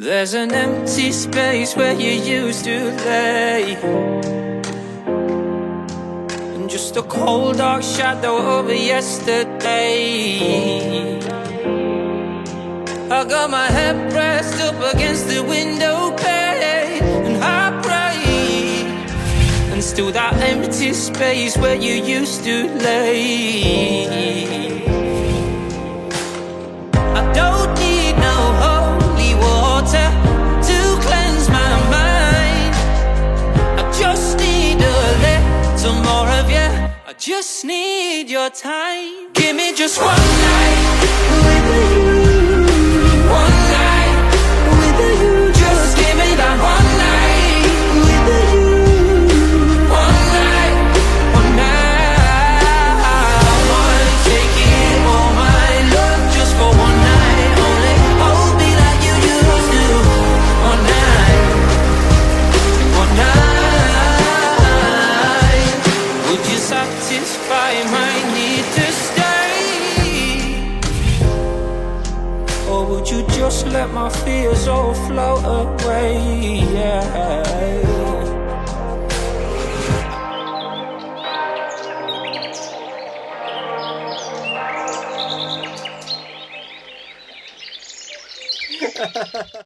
There's an empty space where you used to lay, and just a cold dark shadow over yesterday. I got my head pressed up against the window pane, and I pray, and still that empty space where you used to lay. I don't need no holy water to cleanse my mind. I just need a little more of you. I just need your time. Give me just one night with you. One night with you. Just give me that one night with you. One night, one night. I wanna take it all my love just for one night. Only hold me like you used to. One night, one night. Would you satisfy my need to stay? Or would you just let my fears all float away? Yeah.